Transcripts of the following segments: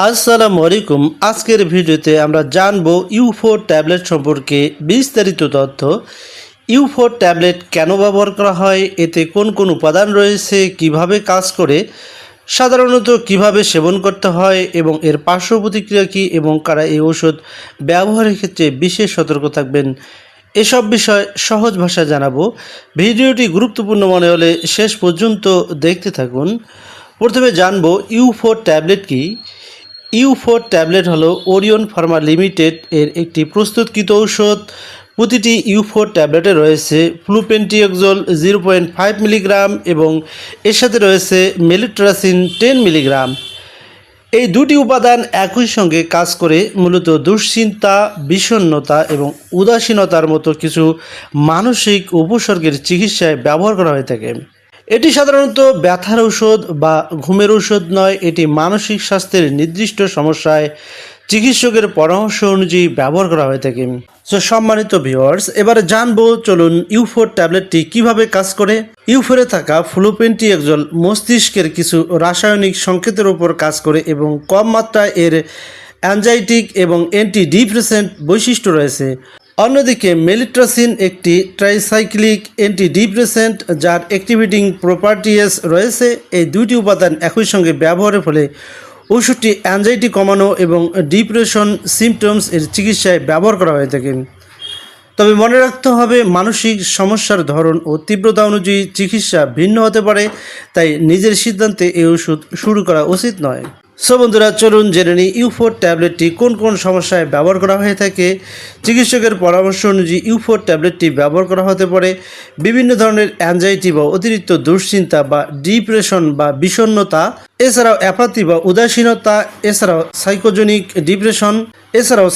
আসসালামু আলাইকুম। আজকের ভিডিওতে আমরা জানব ইউ4 ট্যাবলেট সম্পর্কে বিস্তারিত তথ্য। ইউ4 ট্যাবলেট কেন ব্যবহার করা হয়, এতে কোন কোন উপাদান রয়েছে, কিভাবে কাজ করে, সাধারণত কিভাবে সেবন করতে হয় এবং এর পার্শ্ব প্রতিক্রিয়া কী এবং কারা এই ওষুধ ব্যবহারের ক্ষেত্রে বিশেষ সতর্ক থাকবেন, এসব বিষয় সহজ ভাষায় জানাবো। ভিডিওটি গুরুত্বপূর্ণ মনে হলে শেষ পর্যন্ত দেখতে থাকুন। প্রথমে জানব ইউ4 ট্যাবলেট কি। ইউ4 ট্যাবলেট হলো ওরিয়ন ফার্মা লিমিটেড এর একটি প্রস্তুতকৃত ঔষধ। প্রতিটি ইউ4 ট্যাবলেটে রয়েছে ফ্লুপেন্টিয়ক্সল 0.5 মিলিগ্রাম এবং এর সাথে রয়েছে মেলিট্রাসিন 10 মিলিগ্রাম। এই দুটি উপাদান একই সঙ্গে কাজ করে মূলত দুশ্চিন্তা, বিষণ্ণতা এবং উদাসীনতার মতো কিছু মানসিক উপসর্গের চিকিৎসায় ব্যবহার করা হয়ে থাকে। এটি সাধারণত ব্যথার ঔষধ বা ঘুমের ঔষধ নয়, এটি মানসিক স্বাস্থ্যের নির্দিষ্ট সমস্যায় চিকিৎসকের পরামর্শ অনুযায়ী ব্যবহার করা হয়ে থাকে। সো সম্মানিত ভিউয়ার্স, এবারে জানবো চলুন ইউ4 ট্যাবলেটটি কিভাবে কাজ করে। ইউ4-এ থাকা ফ্লুপেন্টিয়ক্সল মস্তিষ্কের কিছু রাসায়নিক সংকেতের উপর কাজ করে এবং কম মাত্রায় এর অ্যাংজাইটিক এবং অ্যান্টি ডিপ্রেসেন্ট বৈশিষ্ট্য রয়েছে। অন্যদিকে মেলিট্রাসিন একটি ট্রাইসাইক্লিক অ্যান্টিডিপ্রেসেন্ট যার অ্যাক্টিভেটিং প্রপার্টিস রয়েছে। এই দুটি উপাদান একই সঙ্গে ব্যবহারের ফলে ওষুধটি অ্যাংজাইটি কমানো এবং ডিপ্রেশন সিমটমস এর চিকিৎসায় ব্যবহার করা হয়ে থাকে। তবে মনে রাখতে হবে, মানসিক সমস্যার ধরন ও তীব্রতা অনুযায়ী চিকিৎসা ভিন্ন হতে পারে, তাই নিজের সিদ্ধান্তে এই ওষুধ শুরু করা উচিত নয়। সো বন্ধুরা, চলুন জেনে নিই ইউ4 ট্যাবলেটটি কোন কোন সমস্যায় ব্যবহার করা হয়ে থাকে। চিকিৎসকের পরামর্শ অনুযায়ী ইউ4 ট্যাবলেটটি ব্যবহার করা হতে পারে বিভিন্ন ধরনের অ্যাংজাইটি বা অতিরিক্ত দুশ্চিন্তা বা ডিপ্রেশন বা বিষণ্ণতা, এছাড়াও অ্যাপাথি বা উদাসীনতা, এছাড়াও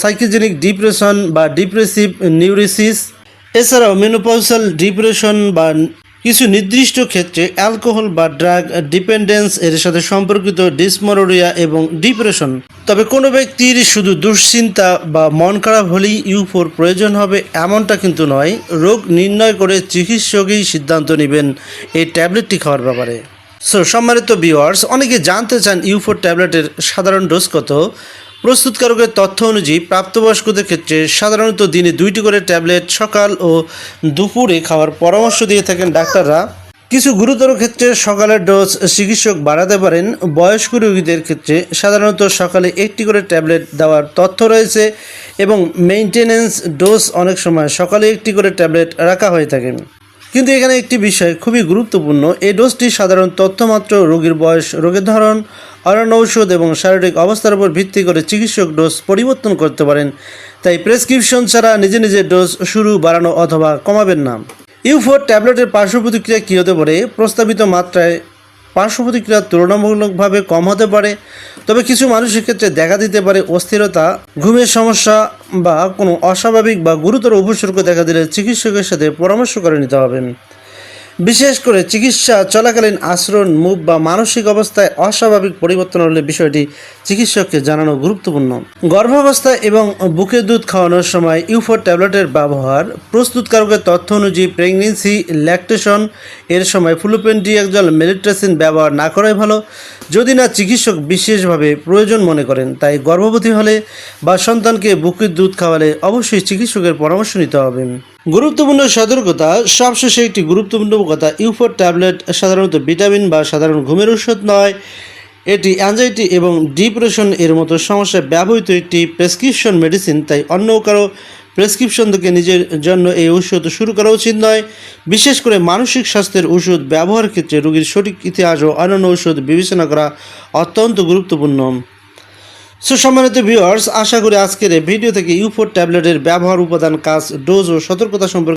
সাইকোজেনিক ডিপ্রেশন বা ডিপ্রেসিভ নিউরোসিস, এছাড়াও মেনোপজাল ডিপ্রেশন বা কিছু নির্দিষ্ট ক্ষেত্রে অ্যালকোহল বা ড্রাগ ডিপেন্ডেন্স এর সাথে সম্পর্কিত ডিসমোরিয়া এবং ডিপ্রেশন। তবে কোনো ব্যক্তির শুধু দুশ্চিন্তা বা মন খারাপ হলেই ইউ4 প্রয়োজন হবে এমনটা কিন্তু নয়। রোগ নির্ণয় করে চিকিৎসকই সিদ্ধান্ত নেবেন এই ট্যাবলেটটি খাওয়ার ব্যাপারে। সো সম্মানিত ভিউয়ার্স, অনেকে জানতে চান ইউ4 ট্যাবলেটের সাধারণ ডোজ কত। প্রস্তুতকারকের তথ্য অনুযায়ী প্রাপ্তবয়স্কদের ক্ষেত্রে সাধারণত দিনে 2টি করে ট্যাবলেট সকাল ও দুপুরে খাওয়ার পরামর্শ দিয়ে থাকেন ডাক্তাররা। কিছু গুরুতর ক্ষেত্রে সকালের ডোজ চিকিৎসক বাড়াতে পারেন। বয়স্ক রোগীদের ক্ষেত্রে সাধারণত সকালে 1টি করে ট্যাবলেট দেওয়ার তথ্য রয়েছে এবং মেইনটেনেন্স ডোজ অনেক সময় সকালে 1টি করে ট্যাবলেট রাখা হয়ে থাকে। কিন্তু এখানে একটি বিষয় খুবই গুরুত্বপূর্ণ, এই ডোজটি সাধারণ তথ্যমাত্র। রোগীর বয়স, রোগের ধরন, অন্যান্য ঔষধ এবং শারীরিক অবস্থার উপর ভিত্তি করে চিকিৎসক ডোজ পরিবর্তন করতে পারেন, তাই প্রেসক্রিপশন ছাড়া নিজে নিজে ডোজ শুরু, বাড়ানো অথবা কমাবেন না। ইউ4 ট্যাবলেটের পার্শ্ব প্রতিক্রিয়া কী হতে পারে। প্রস্তাবিত মাত্রায় পার্শ্ব প্রতিক্রিয়া তুলনামূলকভাবে কম হতে পারে, তবে কিছু মানুষের ক্ষেত্রে দেখা দিতে পারে অস্থিরতা, ঘুমের সমস্যা বা কোনো অস্বাভাবিক বা গুরুতর উপসর্গ দেখা দিলে চিকিৎসকের সাথে পরামর্শ করে নিতে হবে। বিশেষ করে চিকিৎসা চলাকালীন আচরণ, মুভ বা মানসিক অবস্থায় অস্বাভাবিক পরিবর্তন হলে বিষয়টি চিকিৎসককে জানানো গুরুত্বপূর্ণ। গর্ভাবস্থায় এবং বুকের দুধ খাওয়ানোর সময় ইউ4 ট্যাবলেটের ব্যবহার। প্রস্তুতকারকের তথ্য অনুযায়ী প্রেগনেন্সি, ল্যাকটেশন এর সময় ফ্লুপেন্টিয়ক্সল, মেলিট্রাসিন ব্যবহার না করাই ভালো, যদি না চিকিৎসক বিশেষভাবে প্রয়োজন মনে করেন। তাই গর্ভবতী হলে বা সন্তানকে বুকের দুধ খাওয়ালে অবশ্যই চিকিৎসকের পরামর্শ নিতে হবে। গুরুত্বপূর্ণ সতর্কতা। সবশেষে একটি গুরুত্বপূর্ণ কথা, ইউ4 ট্যাবলেট সাধারণত ভিটামিন বা সাধারণ ঘুমের ঔষধ নয়। এটি অ্যাংজাইটি এবং ডিপ্রেশন এর মতো সমস্যায় ব্যবহৃত একটি প্রেসক্রিপশন মেডিসিন, তাই অন্য কারো প্রেসক্রিপশন থেকে নিজের জন্য এই ওষুধ শুরু করা উচিত নয়। বিশেষ করে মানসিক স্বাস্থ্যের ওষুধ ব্যবহারের ক্ষেত্রে রোগীর সঠিক ইতিহাস ও অন্যান্য ওষুধ বিবেচনা করা অত্যন্ত গুরুত্বপূর্ণ। সো সম্মানিত ভিউয়ার্স, আশা করি আজকের এই ভিডিও থেকে ইউ4 ট্যাবলেটের ব্যবহার, উপাদান, কাজ, ডোজ ও সতর্কতা সম্পর্কে